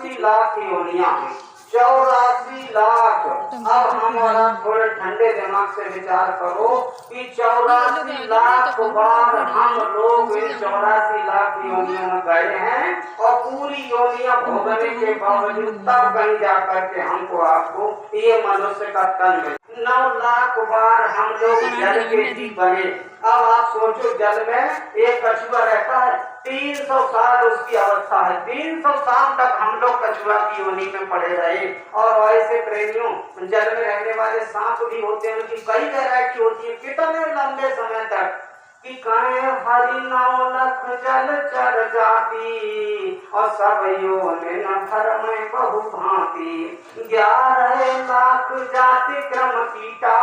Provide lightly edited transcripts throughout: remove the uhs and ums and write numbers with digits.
84 लाख योनियां हैं, 84 लाख। अब हमारा थोड़े ठंडे दिमाग से विचार करो कि 84 लाख बार हम लोग इन 84 लाख योनियों में गए हैं और पूरी योनियां भोगने के बावजूद तब कहीं जाकर के हमको आपको ये मनुष्य का तन मिला। 9 लाख बार हम लोग जल के जीव बने। अब आप सोचो, जल में एक कछुआ रहता है, 300 साल उसकी अवस्था है, 300 साल तक हम लोग कछुआ की योनि में पड़े रहे। और ऐसे प्रेमियों, जल में रहने वाले सांप भी होते हैं, उनकी कई वैरायटी होती है, कितने लंबे समय तक कि कहे हरि नाम लख जल चर जाती और सब योनि न धर्म बहु भांति। 11 लाख जाति क्रम कीटा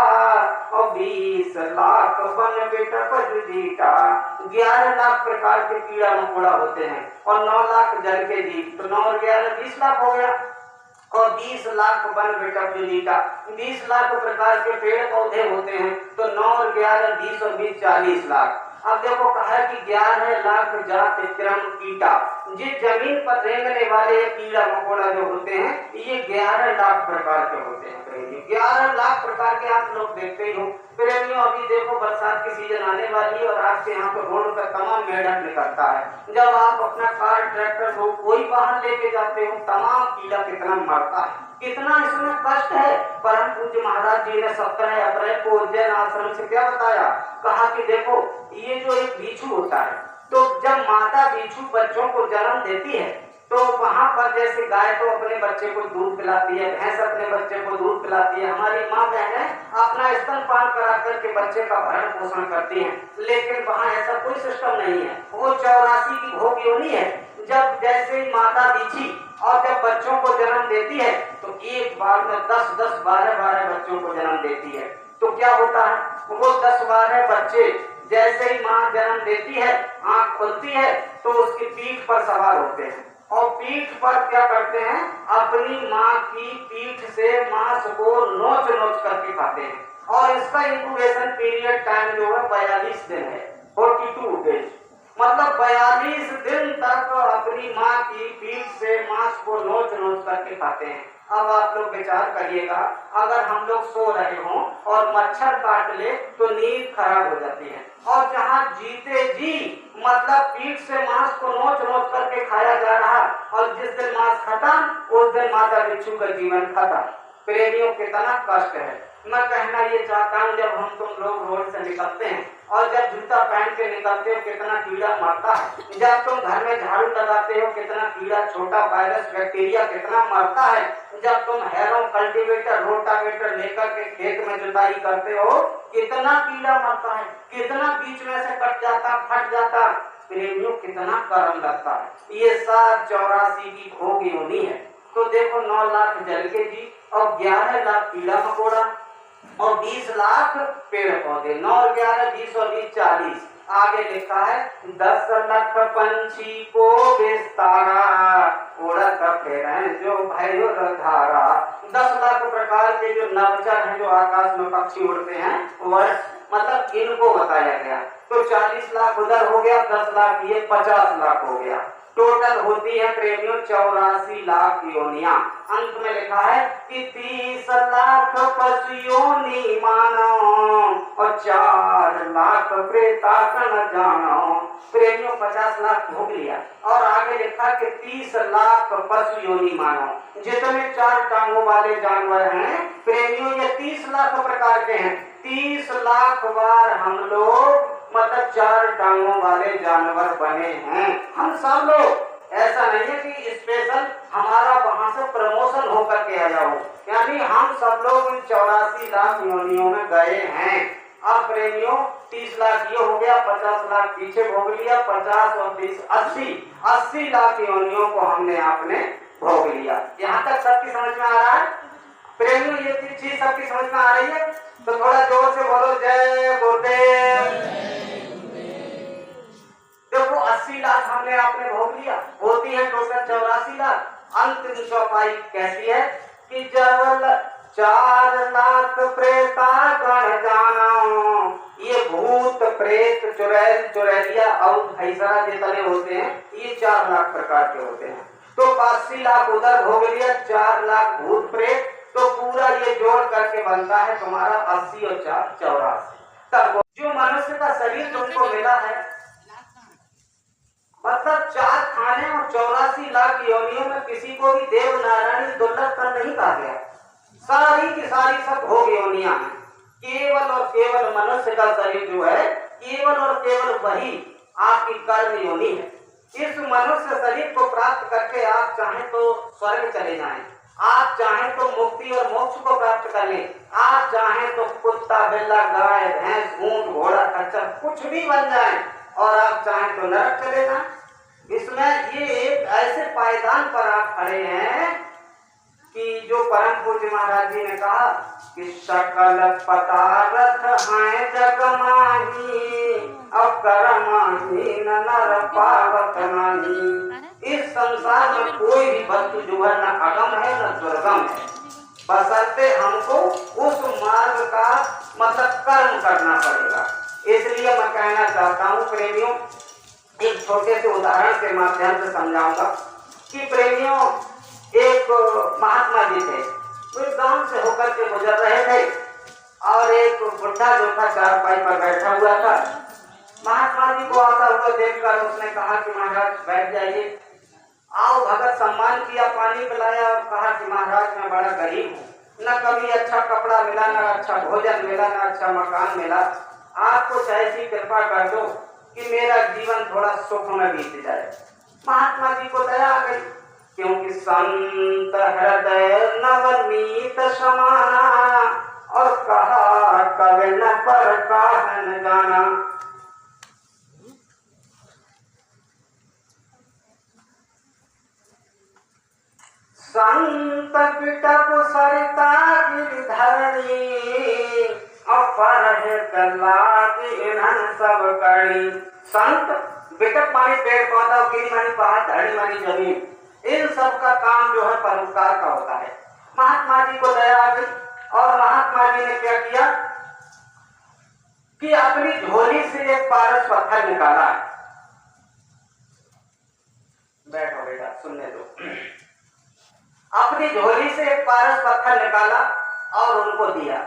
और 20 लाख वन बेटप जुजीटा। 11 लाख प्रकार के कीड़ा मकोड़ा होते हैं और 9 लाख जल के जीव, तो 9 और 11 20 लाख हो गया। और 20 लाख वन बेटप जुजीटा, 20 लाख प्रकार के पेड़ पौधे होते हैं, तो 9 और 11 20 और 20 40 लाख। अब देखो कहा कि 11 लाख जाति क्रम कीटा, जिस जमीन पर रेंगने वाले कीड़ा मकोड़ा जो होते हैं ये 11 लाख प्रकार के होते हैं। 11 लाख प्रकार के आप लोग देखते ही हो प्रेमियों। अभी देखो बरसात की सीजन आने वाली है और आपके यहाँ पर रोड पर तमाम मेढक निकलता है। जब आप अपना कार ट्रैक्टर हो कोई वाहन लेके जाते हो, तमाम कीड़ा कितना मरता है, कितना इसमें कष्ट है। परम पूज्य महाराज जी ने 17 अप्रैल को उज्जैन आश्रम से क्या बताया, कहा कि देखो ये जो एक बिच्छू होता है, तो जब माता बिच्छू बच्चों को जन्म देती है तो वहां पर जैसे गाय तो अपने बच्चे को दूध पिलाती है, भैंस अपने बच्चे को दूध पिलाती है, हमारी माँ बहनें अपना स्तनपान करा करके बच्चे का भरण पोषण करती हैं, लेकिन वहाँ ऐसा कोई सिस्टम नहीं है। वो 84 की भोग योनि है। जब जैसे माता बिच्छी और जब बच्चों को जन्म देती है तो एक बार में 10-10, 12-12 बच्चों को जन्म देती है। तो क्या होता है, वो 10-12 बच्चे जैसे ही माँ जन्म देती है, आँख खुलती है तो उसकी पीठ पर सवार होते हैं और पीठ पर क्या करते हैं, अपनी माँ की पीठ से मांस को नोच नोच करके खाते हैं। और इसका इंक्यूबेशन पीरियड टाइम जो है 42 दिन है, 42 डेज, मतलब 42 दिन तक अपनी माँ की पीठ से मांस को नोच नोच करके खाते हैं। अब आप लोग विचार करिएगा, अगर हम लोग सो रहे हों और मच्छर काट ले तो नींद खराब हो जाती है, और जहाँ जीते जी मतलब पीठ से मांस को नोच नोच करके खाया जा रहा, और जिस दिन मांस खत्म उस दिन माता बिच्छू का जीवन खत्म। प्रेमियों कितना कष्ट है। मैं कहना ये चाहता हूँ, जब हम तुम लोग रोड से निकलते हैं और जब जूता पहन के निकलते हो कितना कीड़ा मरता है, जब तुम घर में झाड़ू लगाते हो कितना कीड़ा, छोटा वायरस बैक्टीरिया कितना मरता है, जब तुम हैरो कल्टीवेटर रोटावेटर लेकर के खेत में जुताई करते हो कितना कीड़ा मरता है, कितना बीच में से कट जाता, फट जाता। प्रेमियों कितना कर्म लगता है। ये सब 84 की भोग योनि है। तो देखो 9 लाख जल के जीव और 11 लाख कीड़ा मकोड़ा और 20 लाख पेड़ पौधे, 9 और 11 20 और 20 40। आगे लिखा है 10 लाख पंछी को विस्तारा उड़त फिरें जो भयो धारा। 10 लाख प्रकार के जो नवचर हैं, जो आकाश में पक्षी उड़ते हैं, वह मतलब इनको बताया गया। तो 40 लाख उधर हो गया, 10 लाख ये 50 लाख हो गया। टोटल होती है प्रेमियों 84 लाख योनियां। अंत में लिखा है कि 30 लाख पशु योनि मानो और 4 लाख प्रेतागण जानो। प्रेमियों 50 लाख भोग लिया और आगे लिखा कि 30 लाख पशु योनि मानो। जितने 4 टांगों वाले जानवर हैं प्रेमियों ये 30 लाख प्रकार के हैं। 30 लाख बार हम लोग मतलब 4 टांगों वाले जानवर बने हैं हम सब लोग। ऐसा नहीं है कि स्पेशल हमारा वहां से प्रमोशन होकर के आया हो, यानी हम सब लोग इन 84 लाख योनियों में गए हैं। अब प्रेमियों 30 लाख ये हो गया, 50 लाख पीछे भोग लिया, 50 और 30 80 लाख योनियों को हमने आपने भोग लिया। यहाँ तक सबकी समझ में आ रहा है प्रेमियों? ये चीज सबकी समझ में आ रही है? तो थोड़ा जोर से बोलो जय गुरुदेव। देखो 80 लाख हमने आपने भोग लिया, होती है टोटल 84 लाख। अंतिम चौपाई कैसी है कि जब 4 लाख प्रेतागण जानो। ये भूत प्रेत चुड़ैल चुड़ैलिया और भैंसरा जितने होते हैं ये 4 लाख प्रकार के होते हैं। तो 80 लाख उधर भोग लिया, 4 लाख भूत प्रेत, तो पूरा ये जोड़ करके बनता है तुम्हारा 80 और 4 84। तब जो मनुष्य का शरीर तुमको मिला है, मतलब 4 खाने और 84 लाख योनियों में किसी को भी देव नारायण दुर्लभ कर नहीं कहा गया। सारी की सारी सब भोग योनियां हैं। केवल और केवल मनुष्य का शरीर जो है, केवल और केवल वही आपकी कर्म योनि है। इस मनुष्य शरीर को प्राप्त करके आप चाहें तो स्वर्ग चले जाएं, आप चाहें तो मुक्ति और मोक्ष को प्राप्त कर लें, आप चाहें तो कुत्ता बिल्ला गाय भैंस ऊंट घोड़ा खच्चर कुछ भी बन जाएं, और आप चाहें तो नरक चले जाएं। इसमें ये एक ऐसे पायदान पर आप खड़े हैं कि जो परम पूज्य महाराज जी ने कहा कि सकल पदार्थ हैं जग माही, अब कर्महीन नर पावत नाही। इस संसार में कोई भी वस्तु जो है न अगम है न दुर्गम है, बशर्ते हमको उस मार्ग का मतलब कर्म करना पड़ेगा। इसलिए मैं कहना चाहता हूँ प्रेमियों, एक छोटे से उदाहरण के माध्यम से समझाऊंगा कि प्रेमियों, एक महात्मा जी थे, वे गांव से होकर के गुजर रहे थे और एक बुढ़ा जो था चारपाई पर बैठा हुआ था। महात्मा जी को आता हुआ देखकर उसने कहा कि महाराज बैठ जाइए। आओ भगत सम्मान किया, पानी पिलाया और कहा कि महाराज मैं बड़ा गरीब हूँ, न कभी अच्छा कपड़ा मिला, न अच्छा भोजन मिला, न अच्छा मकान मिला, आप कुछ ऐसी कृपा कर दो कि मेरा जीवन थोड़ा सुख में बीत जाए। महात्मा जी को दया आ गई, क्योंकि संत हृदय नवनीत समाना, और कहा कभी न पर काहन जाना। संत पिटप सरिता गिरधरणी, अपर इन्हन सब करणी। संत बिटप मानी पेड़ पौधा, गिरी मानी पहाड़, धरणी मानी जमीन, इन सब का काम जो है परोपकार का होता है। महात्मा जी को दया आ गई और महात्मा जी ने क्या किया कि अपनी झोली से एक पारस पत्थर निकाला। बैठो बेटा सुनने दो। अपनी झोली से एक पारस पत्थर निकाला और उनको दिया।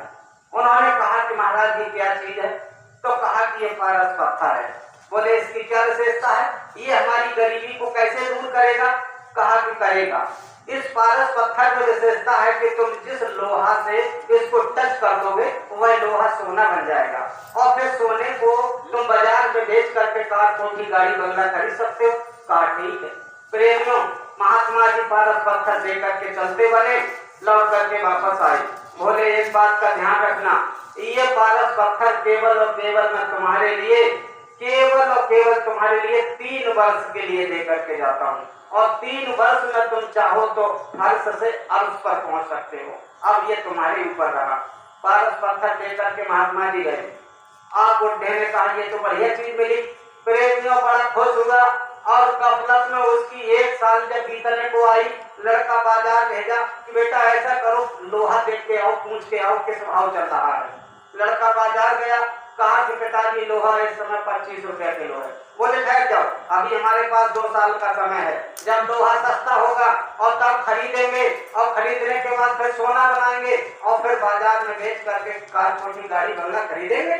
उन्होंने कहा कि महाराज जी क्या चीज है? तो कहा कि ये पारस पत्थर है। बोले इसकी क्या विशेषता है? ये हमारी गरीबी को कैसे दूर करेगा? कहा कि करेगा। इस पारस पत्थर में विशेषता है कि तुम जिस लोहा से इसको टच कर दोगे वह लोहा सोना बन जाएगा, और फिर सोने को तुम बाजार में बेच करके कार कोठी गाड़ी बंगला खरीद सकते हो। कहा ठीक है। प्रेमियों, महात्मा जी पारस पत्थर देकर के चलते बने, लौट करके वापस आए। बोले एक बात का ध्यान रखना, ये पारस पत्थर केवल और केवल मैं तुम्हारे लिए, केवल और केवल तुम्हारे लिए 3 वर्ष के लिए देकर के जाता हूँ, और 3 वर्ष में तुम चाहो तो अर्श से अर्श पर पहुंच सकते हो। अब ये तुम्हारे ऊपर रहा। पारस पत्थर देकर के महात्मा जी गए। आप बुढ़े ने कहा ये तो बढ़िया चीज मिली। प्रेमियों बड़ा खुश हुआ और गफलत में उसकी 1 साल जब बीतने को आई, लड़का बाजार भेजा कि बेटा ऐसा करो, लोहा देख के आओ, पूछ के आओ किस भाव चल रहा है। लड़का बाजार गया, कहा कि पिताजी लोहा इस समय 25 रुपया किलो है। बोले ठहर जाओ, अभी हमारे पास 2 साल का समय है, जब लोहा सस्ता होगा और तब खरीदेंगे, और खरीदने के बाद फिर सोना बनाएंगे और फिर बाजार में बेच करके कार कोठी गाड़ी बंगला खरीदेंगे।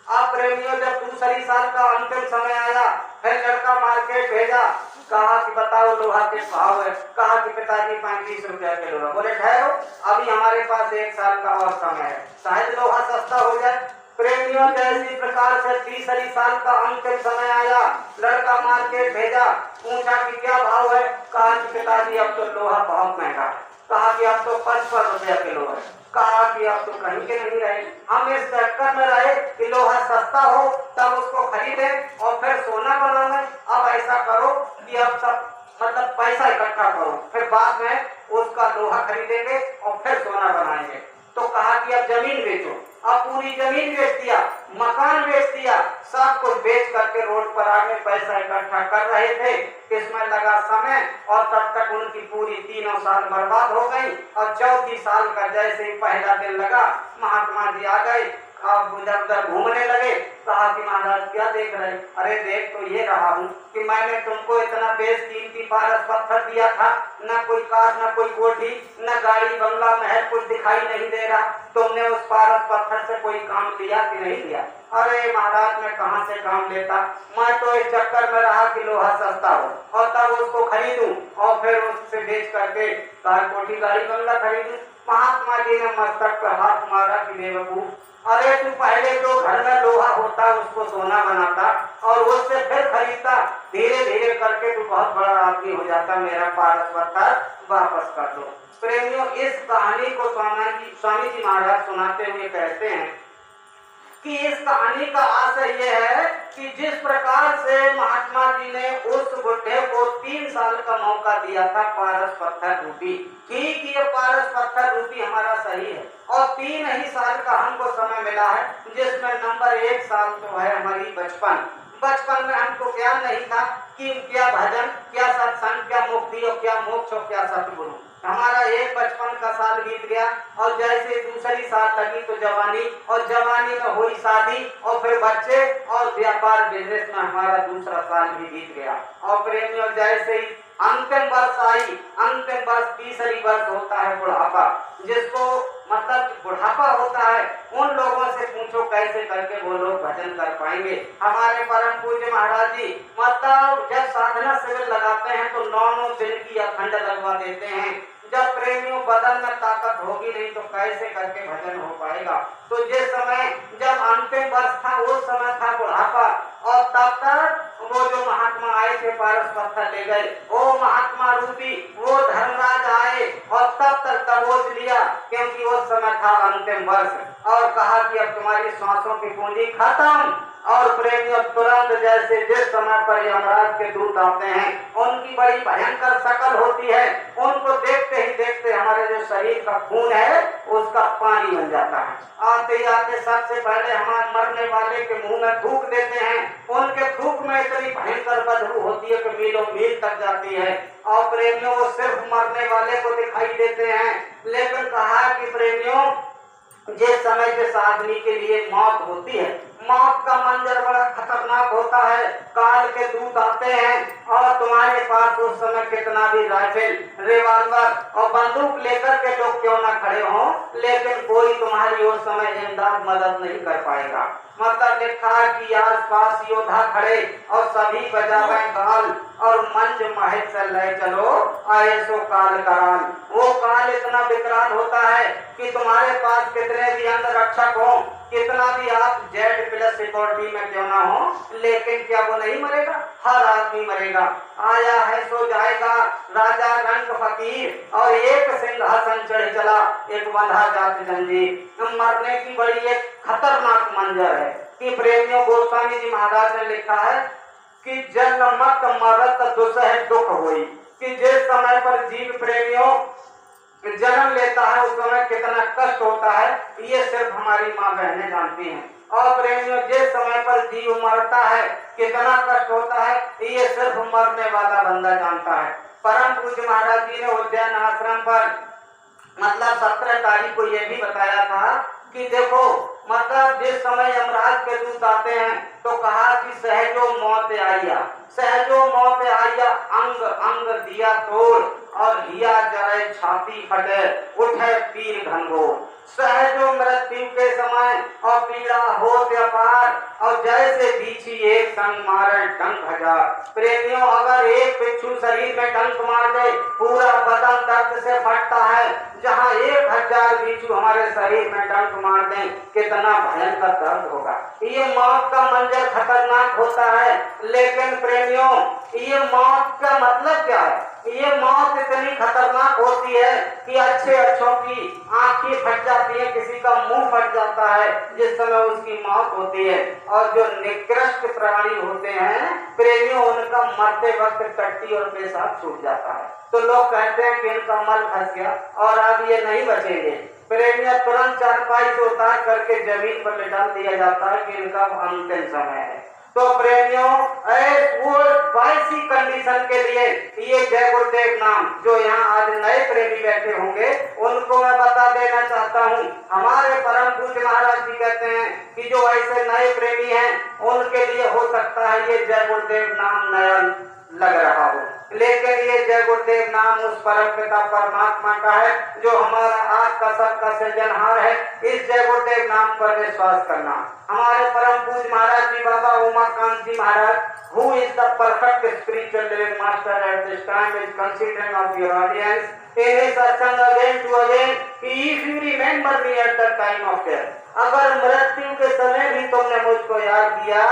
अब प्रेमियों जब दूसरी साल का अंतिम समय आया, फिर लड़का मार्केट भेजा, कहा कि बताओ लोहा के भाव है। कहा कि पिताजी 35 रुपया किलो है। बोले ठहरो, अभी हमारे पास 1 साल का और समय है, शायद लोहा सस्ता हो जाए। प्रेमियों जैसी प्रकार से तीसरी साल का अंतिम समय आया, लड़का मार्केट भेजा, पूछा कि क्या भाव है। कहा कि पिताजी अब तो लोहा बहुत महंगा है। कहा कि अब तो 55 रुपया किलो है। कहा कि अब तो कहीं के नहीं रहे, हम इस चक्कर में रहे कि लोहा सस्ता हो तब उसको खरीदे और फिर सोना बनावे। अब ऐसा करो कि अब सब मतलब पैसा इकट्ठा करो, फिर बाद में उसका लोहा खरीदेंगे और फिर सोना बनाएंगे। तो कहा कि अब जमीन बेचो। अब पूरी जमीन बेच दिया, मकान बेच दिया, सब कुछ बेच करके रोड पर आके पैसा इकट्ठा कर रहे थे। इसमें लगा समय और तब तक उनकी पूरी 3 साल बर्बाद हो गई। और 4थी साल का जैसे ही पहला दिन लगा, महात्मा जी आ गए, अब इधर उधर घूमने लगे। कहा कि महाराज क्या देख रहे? अरे देख तो ये रहा हूँ कि मैंने तुमको इतना बेशकीमती पारस पत्थर दिया था, न कोई कार, न कोई कोठी, न गाड़ी बंगला महल, कुछ दिखाई नहीं दे रहा। तुमने उस पारस पत्थर से कोई काम लिया कि नहीं लिया? अरे महाराज मैं कहाँ से काम लेता, मैं तो इस चक्कर में रहा कि लोहा सस्ता हो और तब उसको खरीदूं और फिर उससे बेच करके कार कोठी गाड़ी बंगला खरीदूं। महात्मा जी ने मस्तक पर हाथ मारा कि बेवकूफ, अरे तू पहले तो घर में लोहा होता उसको सोना बनाता और उससे फिर खरीदता, धीरे धीरे करके तू बहुत बड़ा आदमी हो जाता, मेरा पारस पत्थर वापस कर दो। प्रेमियों, इस कहानी को स्वामी जी महाराज सुनाते हुए कहते हैं कि इस कहानी का आशय यह है कि जिस प्रकार से महात्मा जी ने उस बुढ़े को 3 साल का मौका दिया था पारस पत्थर रूपी, ठीक ये पारस पत्थर रूपी हमारा सही है और 3 ही साल का हमको समय मिला है, जिसमें नंबर 1 साल तो है हमारी बचपन। बचपन में हमको ज्ञान नहीं था कि क्या भजन, क्या सत्संग, क्या मुक्ति और क्या मोक्ष और क्या सतगुरु। हमारा एक बचपन का साल बीत गया और जैसे दूसरी साल लगी तो जवानी, और जवानी में हुई शादी और फिर बच्चे और व्यापार बिजनेस में हमारा दूसरा साल भी बीत गया। और प्रेमियों, जैसे ही अंतिम वर्ष आई, अंतिम वर्ष तीसरी वर्ष होता है बुढ़ापा, जिसको मतलब बुढ़ापा होता है। उन लोगों से पूछो कैसे करके वो लोग भजन कर पाएंगे। हमारे परम पूज्य महाराज जी मतलब जब साधना शिविर लगाते हैं तो 9 दिन की अखंड लगवा देते हैं। जब प्रेमियों बदन में ताकत होगी नहीं तो कैसे करके भजन हो पाएगा। तो जिस समय जब अंतिम वर्ष था उस समय था बुढ़ापा, और तब तक वो जो महात्मा आए थे पारस पत्थर ले गए, वो महात्मा रूपी वो धर्मराज आए और तब तक दबोच लिया, क्योंकि उस समय था अंतिम वर्ष, और कहा कि अब तुम्हारी सांसों की पूंजी खत्म। और प्रेमियों, तुरंत जैसे जिस समय पर यमराज के दूत आते हैं उनकी बड़ी भयंकर शक्ल होती है, उनको देखते ही देखते हमारे जो शरीर का खून है उसका पानी बन जाता है। आते ही आते सबसे पहले हमारे मरने वाले के मुंह में थूक देते हैं। उनके थूक में इतनी भयंकर बदबू होती है कि मीलों मील तक जाती है। और प्रेमियों, वो सिर्फ मरने वाले को दिखाई देते हैं, लेकिन कहा कि प्रेमियों जिस समय जिस आदमी के लिए मौत होती है, मौत का मंजर बड़ा खतरनाक होता है। काल के दूत आते हैं और तुम्हारे पास उस समय कितना भी राइफल, रिवॉल्वर और बंदूक लेकर के लोग क्यों ना खड़े हों, लेकिन कोई तुम्हारी उस समय इमदाद मदद नहीं कर पाएगा। मतलब लिखा है कि आसपास योद्धा खड़े और सभी बजावे गाल और मंज महल से ले चलो आए सो काल कराल। वो काल इतना विकराल होता है कि तुम्हारे पास कितने भी अंग रक्षक हो, कितना भी आप Z+ सिक्योरिटी में क्यों ना हो, लेकिन क्या वो नहीं मरेगा? हर आदमी मरेगा। आया है सो जाएगा, राजा रंग फकीर और एक सिंहासन चढ़ चला, एक बंधा जात जंजीर। मरने की बड़ी एक खतरनाक मंजर है कि प्रेमियों, गोस्वामी जी महाराज ने लिखा है कि जन्मत मरत दुसह दुख हुई, कि जिस समय पर जीव प्रेमियों जन्म लेता है उस समय कितना कष्ट होता है, ये सिर्फ हमारी माँ बहनें जानती हैं। और प्रेमियों, जिस समय पर जीव मरता है कितना कष्ट होता है, ये सिर्फ मरने वाला बंदा जानता है। परम पूज्य महाराज जी ने उद्यान आश्रम पर मतलब 17 तारीख को यह भी बताया था कि देखो मतलब जिस समय यमराज के दूत आते हैं तो कहा कि सहजो मौत आइया, सहजो मौत आइया, अंग अंग दिया तोड़ और हिया जरे छाती फटे, उठे पीर घनघोर। सहजो मृत्यु के समय और पीड़ा हो अपार, और जैसे बीछी एक संग मारे डंक हजार। प्रेमियों, अगर एक बिच्छू शरीर में डंक मार दे पूरा बदन दर्द से फटता है, जहाँ 1000 बिच्छू हमारे शरीर में डंक मार दें कितना भयंकर दर्द होगा। ये मौत का मंजर खतरनाक होता है, लेकिन प्रेमियों ये मौत का मतलब क्या है? ये मौत इतनी खतरनाक होती है कि अच्छे अच्छों की आंखें फट जाती है, किसी का मुंह फट जाता है जिस समय उसकी मौत होती है। और जो निकृष्ट प्राणी होते हैं प्रेमियों, उनका मरते वक्त टट्टी और पेशाब छूट जाता है, तो लोग कहते हैं कि इनका मल फंस गया और अब ये नहीं बचेंगे। प्रेमियों, तुरंत चारपाई से उतार करके जमीन पर लिटा दिया जाता है कि इनका अंतिम समय है। तो प्रेमियों वो वैसी कंडीशन के लिए ये जय गुरुदेव नाम जो यहाँ आज नए प्रेमी बैठे होंगे उनको मैं बता देना चाहता हूँ। हमारे परम पूज्य महाराज जी कहते हैं कि जो ऐसे नए प्रेमी हैं उनके लिए हो सकता है ये जय गुरुदेव नाम नया लग रहा हो, लेकिन ये जय गुरुदेव नाम उस परम पिता परमात्मा का है जो हमारा आज का सबका सृजनहार है। इस जय गुरुदेव नाम पर विश्वास करना। हमारे परम पूज्य महाराज जी बाबा Umakant ji Maharaj, who is the perfect spiritual living master at this time, is considering of your audience in his satsang again to again, if you remember me at the time of death, अगर मृत्यु के समय भी तुमने मुझको याद किया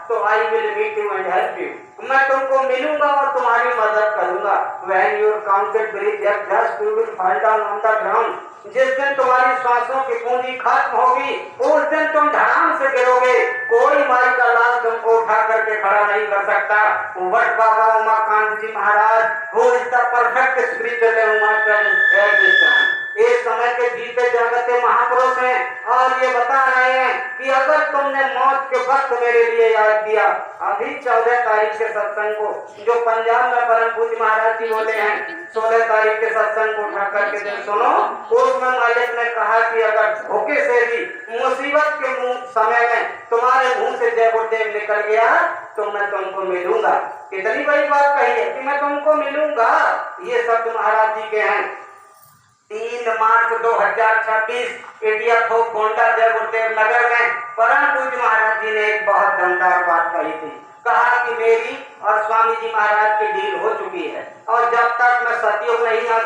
तो I will meet you and help you, मैं तुमको मिलूंगा और तुम्हारी मदद करूंगा। When your counted breath just you will fall down on the ground, जिस दिन तुम्हारी सांसों की पूंजी खत्म होगी उस दिन तुम धड़ाम से गिरोगे, कोई माई का लाल तुमको उठा करके खड़ा नहीं कर सकता। वट Baba Umakant ji Maharaj, who is the perfect spiritual master at this time, इस समय के जीते जागते महापुरुष हैं और ये बता रहे हैं कि अगर तुमने मौत के वक्त मेरे लिए याद किया, अभी 14 तारीख के सत्संग को जो पंजाब में परम पूज्य महाराज जी बोले हैं, 16 तारीख के सत्संग को उठा करके जब सुनो, उसमें मालिक ने कहा कि अगर धोखे से भी मुसीबत के समय में तुम्हारे मुंह से जय गुरुदेव निकल गया तो मैं तुमको मिलूंगा। कितनी बड़ी बात कही है कि मैं तुमको मिलूंगा। ये शब्द महाराज जी के हैं। 3 मार्च 2026 इंडिया थोक गोंडा जय गुरुदेव नगर में परम पूज्य महाराज जी ने एक बहुत दमदार बात कही थी। कहा कि मेरी और स्वामी जी महाराज की डील हो चुकी है और जब तक मैं सतयुग नहीं आ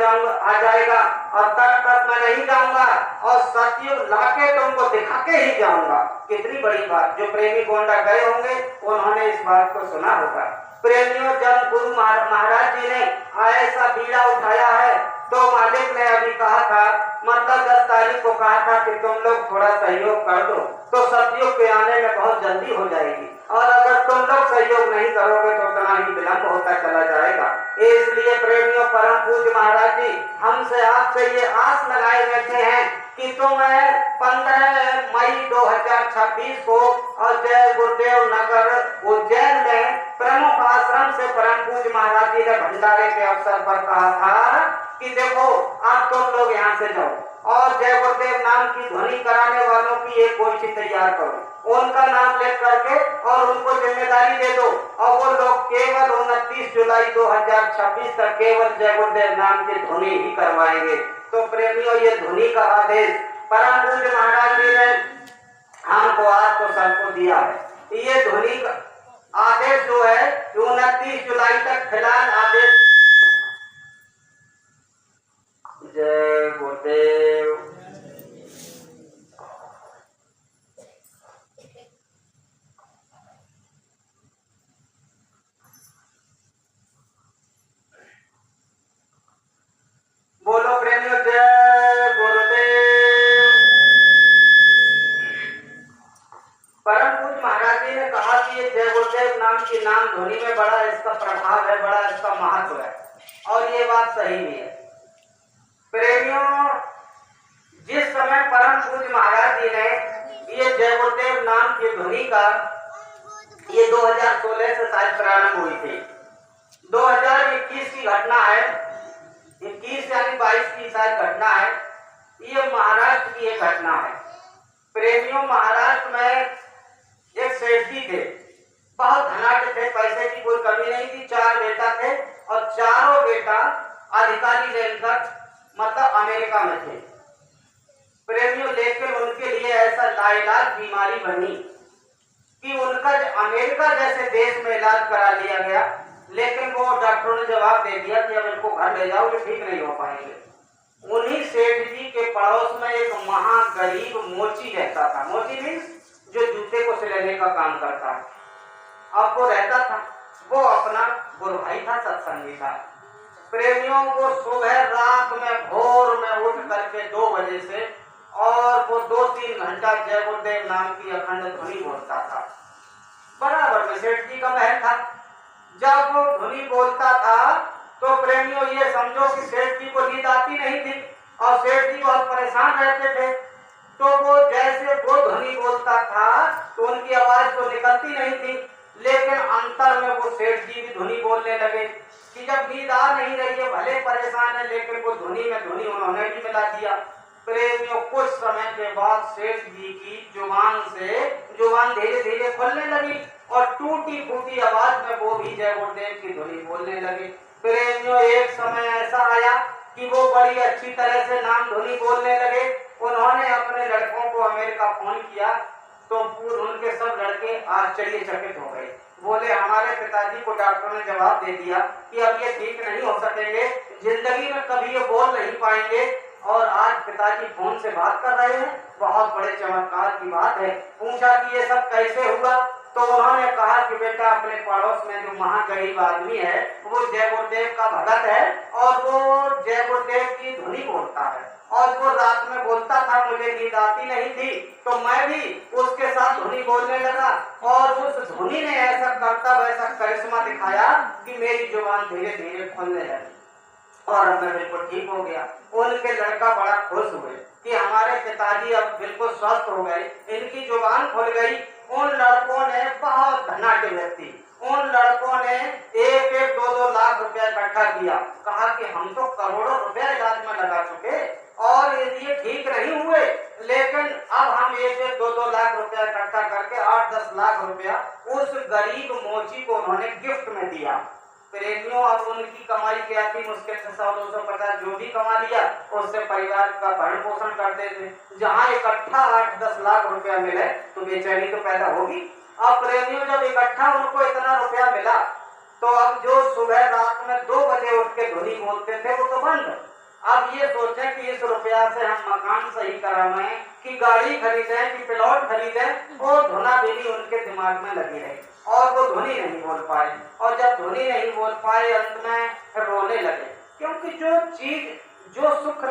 जाएगा और तब तक मैं नहीं जाऊंगा और सतयुग लाके तुमको दिखा के ही जाऊंगा। कितनी बड़ी बात, जो प्रेमी गोंडा गए होंगे उन्होंने इस बात को सुना होगा। प्रेमियों, जब गुरु महाराज जी ने ऐसा बीड़ा उठाया है तो मालिक ने अभी कहा था, मतलब 10 तारीख को कहा था कि तुम लोग थोड़ा सहयोग कर दो तो सतयुग के आने में बहुत जल्दी हो जाएगी, और अगर तुम लोग सहयोग नहीं करोगे तो उतना ही विलंब होता चला जाएगा। इसलिए प्रेमियों, परम पूज्य महाराज जी हमसे आपसे ये आस लगाए बैठे हैं कि तुम्हें 15 मई 2026 को और जय गुरुदेव नगर उज्जैन में प्रमुख आश्रम से परम पूज्य महाराज जी ने भंडारे के अवसर पर कहा था कि देखो आप तुम लोग यहाँ से जाओ और जय गुरुदेव नाम की ध्वनि कराने वालों की एक गोष्ठी तैयार करो, उनका नाम लिख करके और उनको जिम्मेदारी दे दो और वो लोग केवल 29 जुलाई 2026 तक केवल जय गुरुदेव नाम की ध्वनि ही करवाएंगे। तो प्रेमियों, ये ध्वनि का आदेश परम पूज्य महाराज जी ने हमको आपको सबको दिया है। ये ध्वनि का आदेश जो है 29 जुलाई तक फिलहाल आदेश। जय गुरुदेव। बोलो प्रेमियों, जय गुरुदेव। परम पूज्य महाराज जी ने कहा कि ये जय गुरुदेव नाम की नाम ध्वनि में बड़ा इसका प्रभाव है, बड़ा इसका महत्व है, और ये बात सही भी है। प्रेमियों, जिस समय परम पूज्य महाराज जी ने ये जय गुरुदेव नाम की ध्वनि का ये 2016 से शायद प्रारंभ हुई थी। 2021 की घटना है, 21 यानी 22 की शायद घटना है। ये महाराष्ट्र की एक घटना है। प्रेमियों, महाराष्ट्र में एक सेठ जी थे, बहुत धनाढ्य थे, पैसे की कोई कमी नहीं थी। 4 बेटा थे और चारों बेटा अधिकारी लेकर मतलब अमेरिका में थे। प्रेमियों, लेकिन उनके लिए ऐसा लाइलाज बीमारी बनी कि उनका अमेरिका जैसे देश में इलाज करा लिया गया, लेकिन वो डॉक्टरों ने जवाब दे दिया कि अब इनको घर ले जाओ, ये ठीक नहीं हो पाएंगे। उन्हीं सेठ जी के पड़ोस में एक महागरीब मोची रहता था। मोची मीन्स जो जूते को सिलने का काम करता है। अब वो रहता था, वो अपना गुरु भाई था, सत्संगी था। प्रेमियों को सुबह रात में भोर में उठ करके 2 बजे से और वो 2-3 घंटा जय गुरुदेव नाम की अखंड ध्वनि बोलता था। बराबर में सेठ जी का महल था। जब वो ध्वनि बोलता था तो प्रेमियों ये समझो कि सेठ जी को नींद आती नहीं थी और सेठ जी बहुत परेशान रहते थे। तो वो जैसे वो ध्वनि बोलता था तो उनकी आवाज तो निकलती नहीं थी। लेकिन अंतर में वो सेठ जी भी धुनी बोलने लगे कि जब नींद आ नहीं रही है, भले परेशान है, लेकिन वो धुनी में धुनी उन्होंने भी मिला दिया। प्रेमियों, कुछ समय के बाद सेठ जी की जुबान धीरे धीरे खुलने लगी और टूटी फूटी आवाज में वो भी जय गुरुदेव की धुनी बोलने लगे। प्रेमियों, एक समय ऐसा आया कि वो बड़ी अच्छी तरह से नाम धुनी बोलने लगे। उन्होंने अपने लड़कों को अमेरिका फोन किया तो पूर्व उनके सब लड़के आश्चर्यचकित हो गए। बोले, हमारे पिताजी को डॉक्टर ने जवाब दे दिया कि अब ये ठीक नहीं हो सकेंगे, जिंदगी में कभी ये बोल नहीं पाएंगे, और आज पिताजी फोन से बात कर रहे हैं। बहुत बड़े चमत्कार की बात है। पूछा कि ये सब कैसे हुआ, तो उन्होंने कहा कि बेटा, अपने पड़ोस में जो महागरीब आदमी है वो जय गुरुदेव का भगत है और वो जय गुरुदेव की धुनी बोलता है, और वो रात में बोलता था, मुझे नींद आती नहीं थी तो मैं भी उसके साथ धुनी बोलने लगा, और उस धुनी ने ऐसा करता वैसा करिश्मा दिखाया कि मेरी जुबान धीरे धीरे खुलने लगी और अब मैं बिल्कुल ठीक हो गया। उनके लड़का बड़ा खुश हुए कि हमारे पिताजी अब बिल्कुल स्वस्थ हो गए, इनकी जुबान खुल गई। उन लड़कों ने, बहुत धनाढ्य व्यक्ति, उन लड़कों ने 1-1, 2-2 लाख रुपया इकट्ठा किया। कहा कि हम तो करोड़ों रुपया इलाज में लगा चुके और ये ठीक नहीं हुए, लेकिन अब हम 1-1, 2-2 लाख रुपया इकट्ठा करके 8-10 लाख रुपया उस गरीब मोची को उन्होंने गिफ्ट में दिया। प्रेमियों, अब उनकी कमाई क्या थी, मुश्किल से 100-250 जो भी कमा लिया उससे परिवार का भरण पोषण करते थे। जहाँ इकट्ठा 8-10 लाख रुपया मिले तो बेचैनी तो पैदा होगी। अब प्रेमियों, जब इकट्ठा उनको इतना रुपया मिला तो अब जो सुबह रात में 2 बजे उठ के धुनी बोलते थे वो तो बंद। अब ये सोचें कि इस रुपया से हम मकान सही कराएं कि गाड़ी खरीदें कि प्लॉट खरीदें, वो धुना भी उनके दिमाग में लगी रही और वो धुनी नहीं बोल पाए। और जब धुनी नहीं बोल पाए, अंत में रोने लगे, क्योंकि जो चीज, जो सुख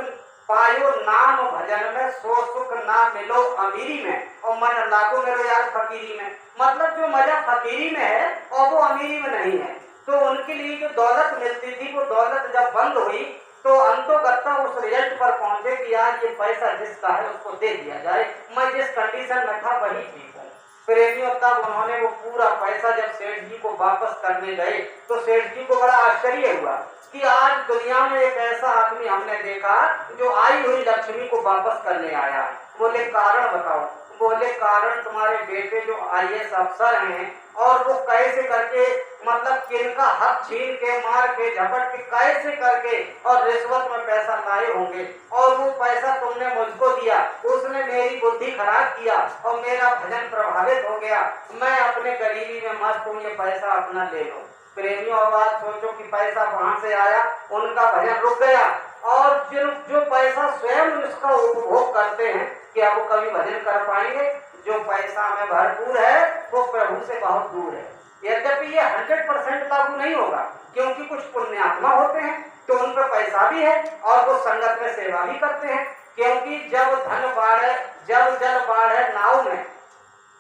पायो नाम भजन में, सो सुख ना मिलो अमीरी में, और मन लागो मेरो यार फकीरी में। मतलब जो मजा फकीरी में है और वो अमीरी में नहीं है। तो उनके लिए जो दौलत मिलती थी, वो दौलत जब बंद हुई तो अंतोगत्ता उस रिजल्ट पर पहुंचे कि आज ये पैसा जिसका है उसको दे दिया जाए, मैं जिस कंडीशन में था वही ठीक हूँ। प्रेमियों, तब उन्होंने वो पूरा पैसा जब सेठ जी को वापस करने गए तो सेठ जी को बड़ा आश्चर्य हुआ कि आज दुनिया में एक ऐसा आदमी हमने देखा जो आई हुई लक्ष्मी को वापस करने आया। बोले, कारण बताओ। बोले, कारण तुम्हारे बेटे जो IAS अफसर हैं और वो कैसे करके, मतलब किनका हक छीन के, मार के, झपट के, कैसे करके और रिश्वत में पैसा लाए होंगे, और वो पैसा तुमने मुझको दिया, उसने मेरी बुद्धि खराब किया और मेरा भजन प्रभावित हो गया। मैं अपने गरीबी में मस्त हूँ, ये पैसा अपना ले लो। प्रेमियों, आवाज सोचो कि पैसा वहां से आया, उनका भजन रुक गया, और जो पैसा स्वयं इसका उपभोग करते हैं कि आप कभी भजन कर पाएंगे। जो पैसा में भरपूर है वो प्रभु से बहुत दूर है। यद्यपि ये 100% लागू नहीं होगा, क्योंकि कुछ पुण्यात्मा होते हैं तो उन पर पैसा भी है और वो संगत में सेवा भी करते हैं। क्योंकि जब धन बाढ़े, जब जल बाढ़े नाव में,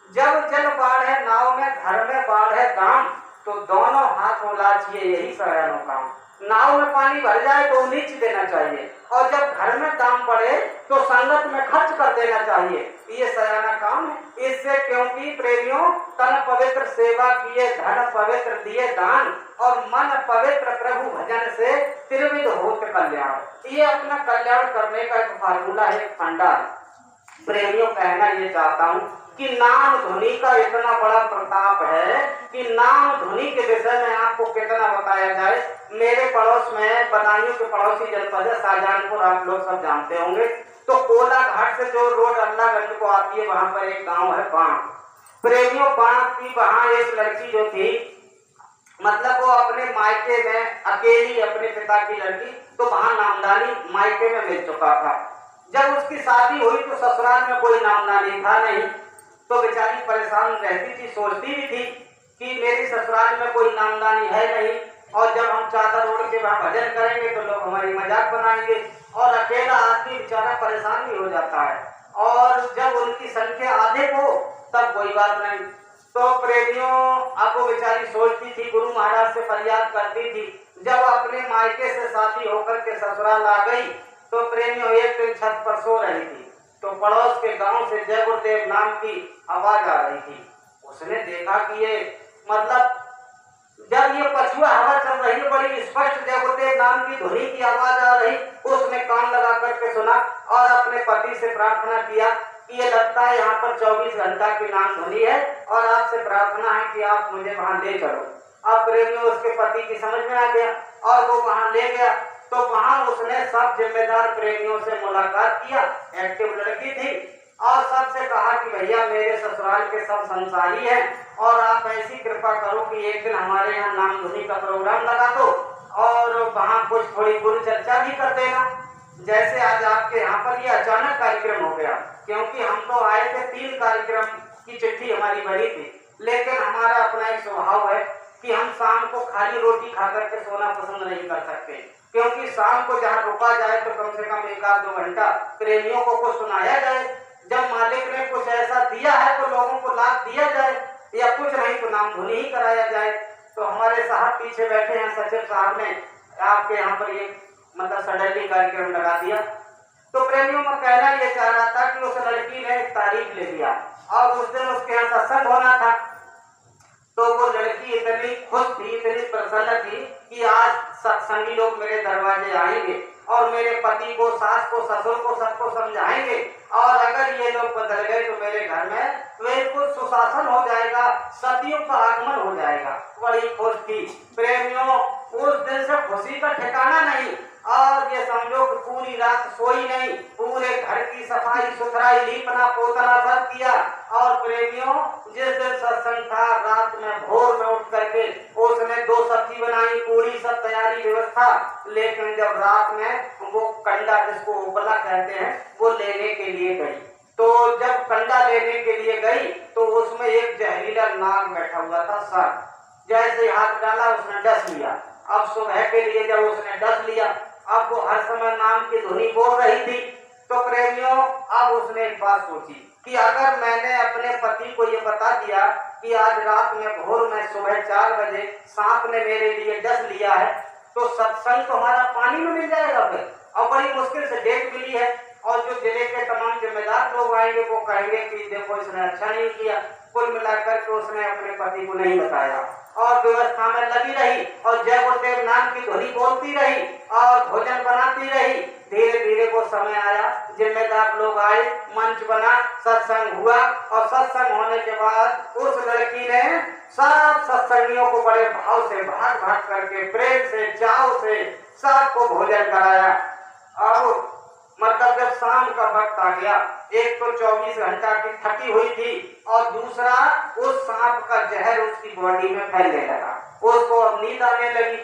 जब जल बाढ़े नाव में, घर में बाढ़े दाम, तो दोनों हाथ उलाचिए, यही सयानों काम। नाव में पानी भर जाए तो नीच देना चाहिए, और जब घर में दाम पड़े तो संगत में खर्च कर देना चाहिए, ये सयाना काम है। इससे, क्योंकि प्रेमियों, तन पवित्र सेवा किए, धन पवित्र दिए दान, और मन पवित्र प्रभु भजन से त्रिविध होत कल्याण। ये अपना कल्याण करने का एक फार्मूला है, एक फंडा है। प्रेमियों, कहना ये चाहता हूँ कि नाम धुनी का इतना बड़ा प्रताप है कि नाम धुनी के विषय में आपको कितना बताया जाए। मेरे पड़ोस में, बदायूं के पड़ोसी जनपद है शाहजहानपुर, आप लोग सब जानते होंगे। तो कोला घाट से जो रोड अल्लाहगंज को आती है, वहां पर एक गांव है बांग। प्रेमियों, बांग की वहां एक लड़की जो थी, मतलब वो अपने मायके में अकेली, अपने पिता की लड़की, तो वहां नामदानी मायके में मिल चुका था। जब उसकी शादी हुई तो ससुराल में कोई नामदानी था नहीं, तो बेचारी परेशान रहती थी, सोचती भी थी कि मेरी ससुराल में कोई नामदानी है नहीं, और जब हम चादर ओढ़ के वहां भजन करेंगे तो लोग हमारी मजाक बनाएंगे, और अकेला आदमी बेचारा परेशान भी हो जाता है, और जब उनकी संख्या अधिक हो तब कोई बात नहीं। तो प्रेमियों, अब वो बेचारी सोचती थी, गुरु महाराज से फरियाद करती थी। जब अपने मायके से शादी होकर के ससुराल आ गई तो प्रेमियों, एक दिन छत पर सो रही थी तो पड़ोस के गांव से जय गुरुदेव नाम की आवाज आ रही थी। उसने देखा कि ये मतलब जब ये पछुआ हवा चल रही है, बड़ी स्पष्ट देवदेव नाम की ध्वनि की आवाज आ रही, उसने कान लगा करके सुना और अपने पति से प्रार्थना किया कि ये लगता है यहाँ पर 24 घंटा की नाम ध्वनि है और आपसे प्रार्थना है कि आप मुझे वहां ले चलो। अब प्रेमियों उसके पति की समझ में आ गया और वो वहां ले गया। तो वहां उसने सब जिम्मेदार प्रेमियों से मुलाकात किया, एक्टिव लड़की थी, और सबसे कहा कि भैया मेरे ससुराल के सब संसारी हैं और आप ऐसी कृपा करो कि एक दिन हमारे यहाँ नाम धुनी का प्रोग्राम लगा दो और वहाँ कुछ थोड़ी गुरु चर्चा भी कर देना। जैसे आज आपके यहाँ पर ये अचानक कार्यक्रम हो गया, क्योंकि हम तो आए थे 3 कार्यक्रम की चिट्ठी हमारी भरी थी, लेकिन हमारा अपना एक स्वभाव है कि हम शाम को खाली रोटी खा करके सोना पसंद नहीं कर सकते, क्योंकि शाम को जहाँ रुका जाए तो कम से कम 1-2 घंटा प्रेमियों को कुछ सुनाया जाए। जब मालिक ने कुछ ऐसा दिया है तो लोगों को लाभ दिया जाए, या कुछ नहीं तो नाम धुनी ही कराया जाए। तो हमारे साहब पीछे बैठे हैं, सचिव साहब ने आपके यहाँ पर ये मतलब सडनली कार्यक्रम लगा दिया। तो प्रेमियों में कहना ये चाह रहा था कि उस लड़की ने तारीख ले लिया और उस दिन उसके यहाँ सत्संग होना था। तो वो लड़की इतनी खुश थी, इतनी प्रसन्न थी कि आज सत्संगी लोग मेरे दरवाजे आएंगे और मेरे पति को, सास को, ससुर को, सबको समझाएंगे और अगर ये लोग बदल गए तो मेरे घर में बिल्कुल सुशासन हो जाएगा, सतियों का आगमन हो जाएगा। बड़ी खुश थी प्रेमियों, उस दिन से खुशी का ठिकाना नहीं और ये समझो कि पूरी रात सोई नहीं, पूरे घर की सफाई सुथराई, लीपना पोतना सब किया। और प्रेमियों जिस दिन सत्संग था, रात में भोर में उठ करके उसने 2 सब्जी बनाई, पूरी सब तैयारी व्यवस्था, लेकिन जब रात में वो कंडा, जिसको उपला कहते हैं, वो लेने के लिए गई, तो जब कंडा लेने के लिए गई तो उसमें एक जहरीला नाग बैठा हुआ था। सर जैसे हाथ डाला उसने डस लिया। अब सुबह के लिए जब उसने डस लिया, अब वो हर समय नाम की धुनी बोल रही थी। तो प्रेमियों अब उसने एक बात सोची कि अगर मैंने अपने पति को ये बता दिया कि आज रात में भोर में सुबह 4 बजे सांप ने मेरे लिए डस लिया है, तो सत्संग तो हमारा पानी में मिल जाएगा फिर, और बड़ी मुश्किल से डेट मिली है और जो जिले के तमाम जिम्मेदार लोग आएंगे वो कहेंगे कि देखो इसने अच्छा नहीं किया। कुल मिलाकर के उसने अपने पति को नहीं बताया और व्यवस्था में लगी रही और जय गुरुदेव नाम की ध्वनि बोलती रही और भोजन बनाती रही। धीरे धीरे वो समय आया, जिम्मेदार लोग आए, मंच बना, सत्संग हुआ और सत्संग होने के बाद उस लड़की ने सब सत्संगियों को बड़े भाव से भाग भाग करके प्रेम से चाव से सबको भोजन कराया। अब मतलब जब शाम का वक्त आ गया, एक तो 24 घंटा की थकी हुई थी और दूसरा उस सांप का जहर उसकी बॉडी में फैलने लगा, उसको अब नींद आने लगी।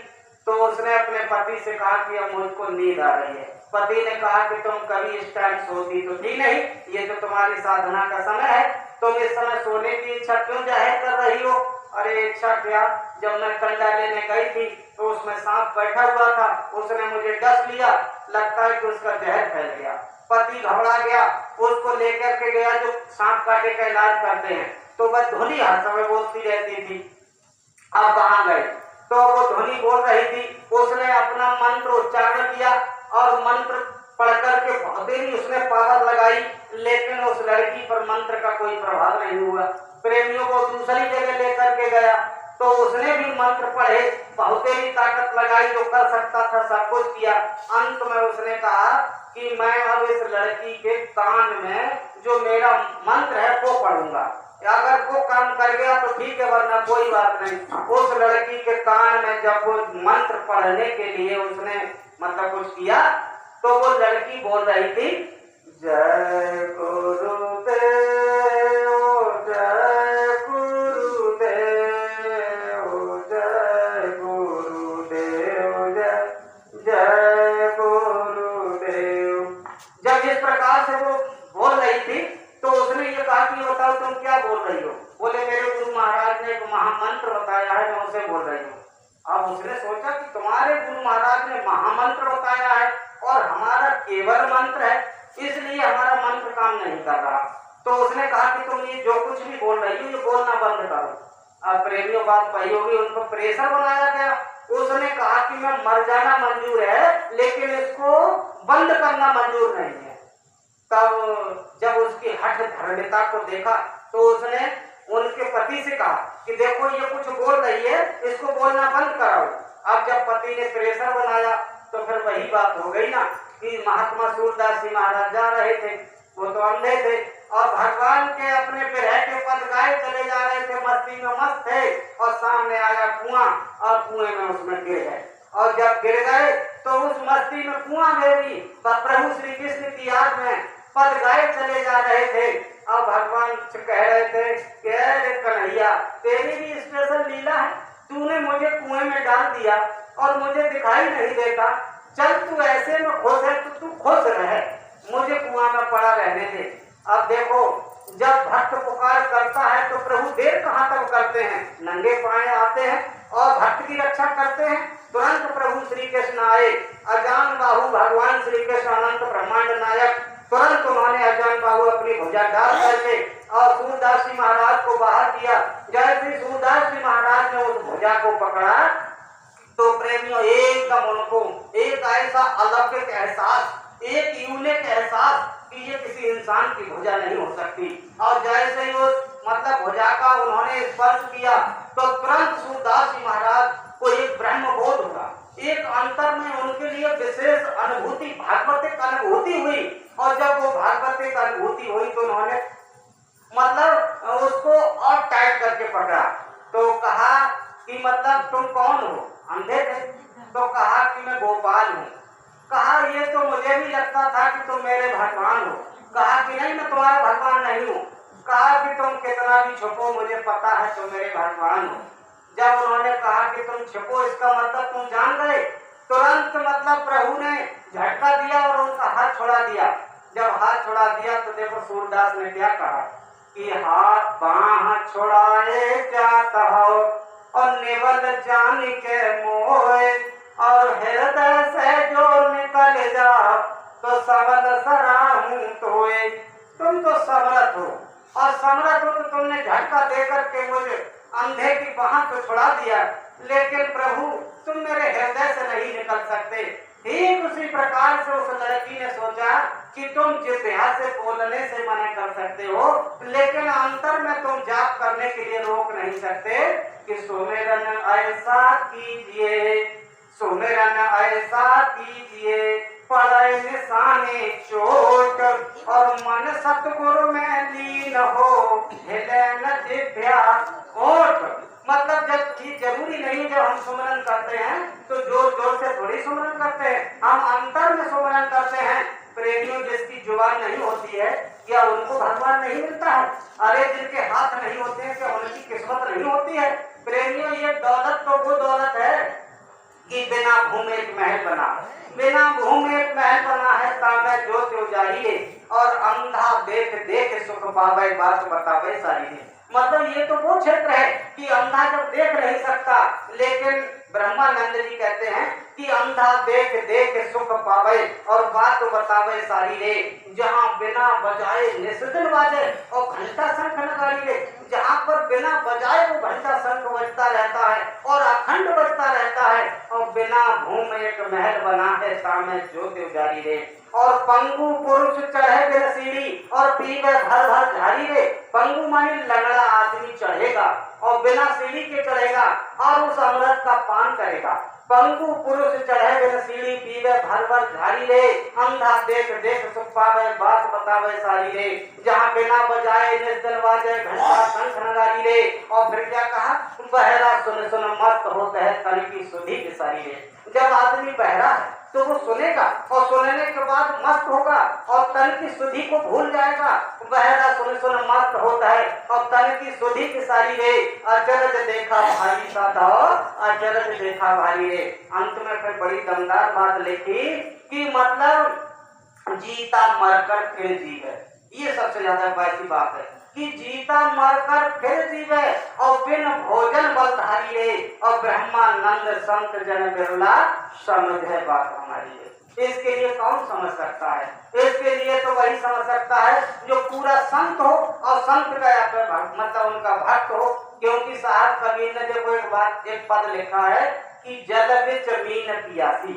तो उसने अपने पति से कहा कि अब मुझको नींद आ रही है। पति ने कहा कि तुम कभी इस टाइम सोती तो थी नहीं, ये तो तुम्हारी साधना का समय है, तुम इस समय सोने की इच्छा क्यों जाहिर कर रही हो? अरे इच्छा क्या, जब मैं कंडा लेने गई थी तो उसमें सांप बैठा हुआ था, उसने मुझे डस लिया, लगता है कि उसका जहर फैल गया। पति घबरा गया, उसको लेकर के गया जो सांप काटे का इलाज करते हैं, तो वह ध्वनि हर समय बोलती रहती थी। अब वहां गए तो वो ध्वनि बोल रही थी, उसने अपना मंत्र उच्चारण किया और मंत्र पढ़ करके बहुत देरी उसने पावर लगाई, लेकिन उस लड़की पर मंत्र का कोई प्रभाव नहीं हुआ। प्रेमियों को दूसरी जगह लेकर के गया तो उसने भी मंत्र पढ़े, बहुत ही ताकत लगाई, जो कर सकता था सब कुछ किया। अंत में उसने कहा कि मैं अब इस लड़की के कान में जो मेरा मंत्र है वो पढ़ूंगा, अगर वो काम कर गया तो ठीक है, वरना कोई बात नहीं। उस लड़की के कान में जब वो मंत्र पढ़ने के लिए उसने मतलब कुछ किया तो वो लड़की बोल रही थी, जय गुरुदेव, जय गुरुदेव, जय गुरुदेव, जय गुरुदेव। जब इस प्रकार से वो बोल रही थी तो उसने ये कहा कि बताओ तुम क्या बोल रही हो? बोले मेरे गुरु महाराज ने एक महामंत्र बताया है, मैं उसे बोल रही हूँ। अब उसने सोचा कि तुम्हारे गुरु महाराज ने महामंत्र बताया है और हमारा केवल मंत्र है, इसलिए हमारा मंत्र काम नहीं कर रहा। तो उसने कहा कि तुम ये जो कुछ भी बोल रही हो ये बोलना बंद करो। अब प्रेमियों बात पाई होगी, उनको प्रेशर बनाया गया। उसने कहा कि मैं मर जाना मंजूर है लेकिन इसको बंद करना मंजूर नहीं है। तब जब उसकी हठ धर्मिता को देखा तो उसने उनके पति से कहा कि देखो ये कुछ बोल रही है, इसको बोलना बंद कराओ। अब जब पति ने प्रेशर बनाया तो फिर वही बात हो गई ना कि महात्मा सूरदास जी महाराज जा रहे थे, वो तो अंधे थे और भगवान के अपने विरह के पद गाए चले जा रहे थे, मस्ती में मस्त थे और सामने आया कुआं और कुएं में उसमें गिर गए। और जब गिर गए तो उस मस्ती में कुआं में भी प्रभु श्री कृष्ण की याद में पद गाए चले जा रहे थे और भगवान से कह रहे थे कि अरे कन्हैया तेरी भी स्पेशल लीला है, तूने मुझे कुएं में डाल दिया और मुझे दिखाई नहीं देता, चल तू ऐसे में खुश है तो तू खुश रहे, मुझे कुआं में पड़ा रहने दे। अब देखो जब भक्त पुकार करता है तो प्रभु देर कहाँ तक करते हैं, नंगे पाए आते हैं और भक्त की रक्षा करते हैं। तुरंत प्रभु श्री कृष्ण आए, अजान बाहु भगवान श्री कृष्ण अनंत ब्रह्मांड नायक, तुरंत उन्होंने अजान बाहु अपनी भुजा डाल करके और सूरदास जी महाराज को बाहर किया। जैसे सूरदास जी महाराज ने उस भुजा को पकड़ा तो प्रेमियों एकदम उनको एक ऐसा अलौकिक एहसास, एक यूनिक एहसास कि ये किसी इंसान की भुजा नहीं हो सकती। और जैसे ही उस मतलब भुजा का उन्होंने स्पर्श किया तो तुरंत सूरदास जी महाराज को एक ब्रह्म बोध हुआ, एक अंतर में उनके लिए विशेष अनुभूति, भागवतिक अनुभूति हुई। और जब वो भागवतिक अनुभूति हुई तो उन्होंने मतलब उसको और टाइट करके पकड़ा तो कहा कि मतलब तुम कौन हो, अंधे थे तो कहा कि मैं गोपाल हूँ। कहा ये तो मुझे भी लगता था कि तुम मेरे भगवान हो। कहा कि नहीं मैं तुम्हारा भगवान नहीं हूँ। कहा कि तुम कितना भी छुपो मुझे पता है तुम मेरे भगवान हो। जब उन्होंने कहा कि तुम छुपो इसका मतलब तुम जान गए, तुरंत मतलब प्रभु ने झटका दिया और उनका हाथ छोड़ा दिया। जब हाथ छोड़ा दिया तो देखो सूरदास ने क्या कहा कि हाथ बाह छोड़ाए जाता हो और नेवल जान के मोहे और हृदय से जो निकल जाओ तो सबल सराहूं तोए। तुम तो समर्थ हो और समर्थ हो तो तुमने झटका देकर के मुझे अंधे की बाह को छुड़ा दिया, लेकिन प्रभु तुम मेरे हृदय से नहीं निकल सकते। ठीक उसी प्रकार से उस लड़की ने सोचा कि तुम जिह्वा से बोलने से मना कर सकते हो, लेकिन अंतर में तुम जाप करने के लिए रोक नहीं सकते कि सुमिरन ऐसा कीजिए, सुमिरन ऐसा कीजिए पड़े निशाने चोट और मन सतगुरु में लीन हो हिले न जिह्वा ओट। मतलब जब चीज जरूरी नहीं जब हम सुमरन करते हैं तो जोर जोर से थोड़ी सुमरन करते हैं, हम अंतर में सुमरन करते हैं। प्रेमियों जिसकी जुबान नहीं होती है क्या उनको भगवान नहीं मिलता है? अरे जिनके हाथ नहीं होते हैं क्या उनकी किस्मत नहीं होती है? प्रेमियों ये दौलत तो वो दौलत है कि बिना भूमि एक महल बना, बिना भूमि एक महल बना है तामे ज्योति उजारिए और अंधा देख देख सुख पावे बात बतावे सारी है। मतलब ये तो वो क्षेत्र है कि अंधा जब देख नहीं सकता, लेकिन ब्रह्मानंद जी कहते हैं कि अंधा देख देख सुख पावे और बात बतावे सारी रे, जहाँ बिना बजाए निस्दिन बाजे और घंटा शंख नगारी रे। जहाँ पर बिना बजाए वो घंटा शंख बजता रहता है और अखंड बजता रहता है और बिना भूम एक महल बना है सामने ज्योति उजारी रे। और पंगु पुरुष चढ़े बिन सीढ़ी और पीवे भर भर झाड़ी रे। पंगु माने लंगड़ा आदमी चढ़ेगा और बिना सीढ़ी के चढ़ेगा और उस अमृत का पान करेगा। पंगु पुरुष चढ़े बिन सीढ़ी पीवे भर भर झाड़ी रे, अंधा देख देख सुख पावे बात बतावे सारी रे। जहाँ बिना बजाए निस्दिन बाजे घंटा शंख नगारी रे। और फिर क्या कहा, बहरा सुन सुन मस्त होता है तन की सुधी की सारी रे। जब आदमी बहरा है तो वो सुनेगा और सुनने के बाद मस्त होगा और तन की सुधी को भूल जाएगा। बहरा सुन सुन मस्त होता है और तन की सुधी की सारी रे। अचरज देखा भारी साधा, अचरज देखा भारी रे। अंत में फिर बड़ी दमदार बात लिखी कि मतलब जीता मरकर फिर जीवे। ये सबसे ज्यादा वैसी बात है कि जीता मरकर फिर जीवे और बिन भोजन बलधारी रे। और ब्रह्मानंद संत जन बिरला समझे बात हमारी है। इसके लिए कौन समझ सकता है? इसके लिए तो वही समझ सकता है जो पूरा संत हो और संत का मतलब उनका भक्त हो। क्योंकि साहब कबीर ने देखो एक बात एक पद लिखा है कि जल बिच मीन पियासी,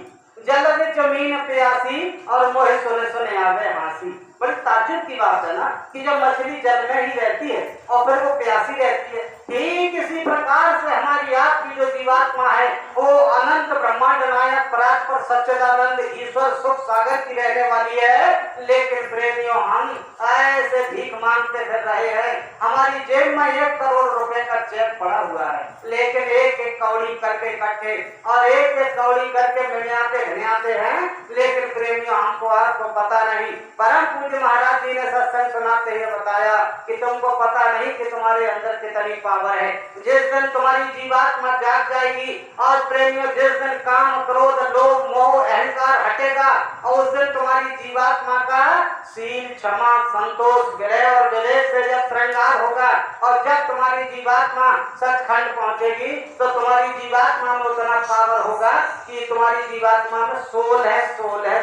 जल में जमीन प्यासी और मोहे सुने सुने आवे हासी। बड़ी ताज्जुब की बात है ना कि जब मछली जल में ही रहती है और फिर वो प्यासी रहती है। ठीक इसी प्रकार से हमारी आपकी जो जीवात्मा है वो अनंत ब्रह्मांड नायक परात्पर सच्चिदानंद ईश्वर सुख सागर की रहने वाली है। लेकिन प्रेमियों हम ऐसे भीख मांगते फिर रहे हैं। हमारी जेब में 1 करोड़ रुपए का चेक पड़ा हुआ है, लेकिन एक एक कौड़ी करके इकट्ठे और एक एक कौड़ी करके घिनाते हैं। लेकिन प्रेमियों हमको आपको पता नहीं। परम पूज्य महाराज जी ने सत्संग सुनाते हुए बताया कि तुमको पता नहीं कि तुम्हारे अंदर कितनी पावर है। जिस दिन तुम्हारी जीवात्मा जाग जाएगी और प्रेमियों जिस दिन काम क्रोध लोभ मोह अहंकार हटेगा और उस दिन तुम्हारी जीवात्मा का शील क्षमा संतोष विनय और विवेक से जब श्रृंगार होगा और जब तुम्हारी जीवात्मा सचखंड पहुंचेगी तो तुम्हारी जीवात्मा में उतना पावर होगा कि तुम्हारी जीवात्मा में सोल है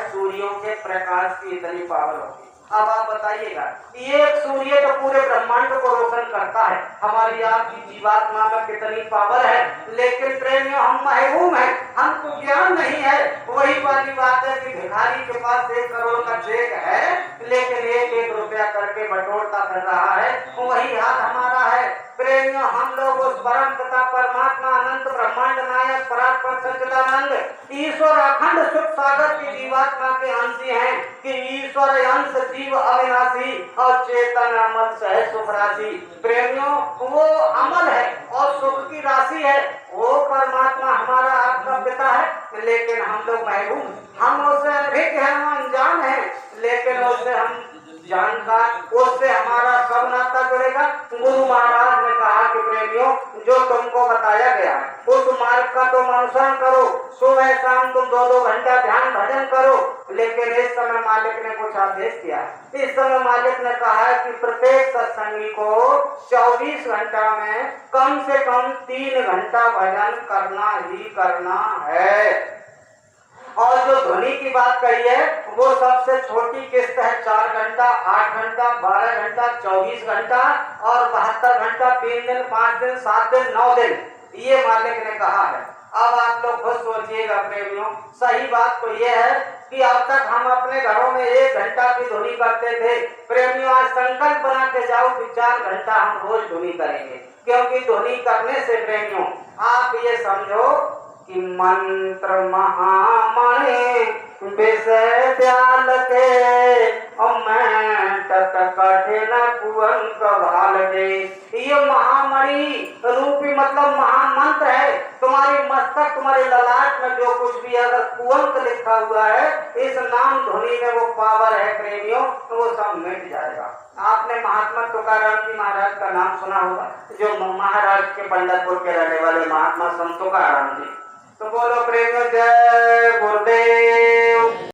सूर्यों के प्रकाश की इतनी पावर होगी। अब आप बताइएगा, ये सूर्य तो पूरे ब्रह्मांड को रोशन करता है, हमारी आपकी जीवात्मा में कितनी पावर है। लेकिन प्रेमियों हम महरूम हैं, हमको ज्ञान नहीं है। वही वाली बात है कि भिखारी के पास 1 करोड़ का चेक है, लेकिन 1-1 रुपया करके बटोरता कर रहा है। वही हाल हमारा है। प्रेमियों हम लोग उस परम पिता परमात्मा अनंत ब्रह्मांड नायक परात्पर सच्चिदानंद ईश्वर अखंड सुख सागर की जीवात्मा के अंशी हैं कि ईश्वर अंश जीव अविनाशी और चेतन अमल सहज सुख राशि। प्रेमियों वो अमल है और सुख की राशि है। वो परमात्मा हमारा आपका पिता है, लेकिन हम लोग महरूम, हम उससे अधिक है, हम अनजान है। लेकिन उससे हम जानकार, उससे हमारा सब नाता जुड़ेगा। गुरु महाराज ने कहा कि प्रेमियों जो तुमको बताया गया है उस मार्ग का तुम अनुसरण करो। सुबह शाम तुम 2-2 घंटा ध्यान भजन करो। लेकिन इस समय मालिक ने कुछ आदेश दिया। इस समय मालिक ने कहा है कि प्रत्येक सत्संगी को 24 घंटा में कम से कम 3 घंटा भजन करना ही करना है। और जो ध्वनि की बात कही है वो सबसे छोटी किस्त है 4 घंटा, 8 घंटा, 12 घंटा, 24 घंटा और 72 घंटा, 3 दिन, 5 दिन, 7 दिन, 9 दिन, ये मालिक ने कहा है। अब आप लोग खुद सोचिएगा प्रेमियों, सही बात तो ये है कि अब तक हम अपने घरों में 1 घंटा की ध्वनि करते थे। प्रेमियों आज संकल्प बना के जाओ कि 4 घंटा हम रोज ध्वनि करेंगे, क्योंकि ध्वनि करने से प्रेमियों आप ये समझो कि मंत्र महामणि विषय दयाल के कठिन कुअंक भाल के। ये महामणि रूपी मतलब महामंत्र है। तुम्हारी मस्तक तुम्हारे ललाट में जो कुछ भी अगर कुअंक लिखा हुआ है, इस नाम ध्वनि में वो पावर है प्रेमियों, तो वो सब मिट जाएगा। आपने महात्मा तुकाराम जी महाराज का नाम सुना होगा, जो महाराष्ट्र के पंढरपुर के रहने वाले महात्मा संत तुकाराम जी। तो बोलो प्रेम जय गुरुदेव।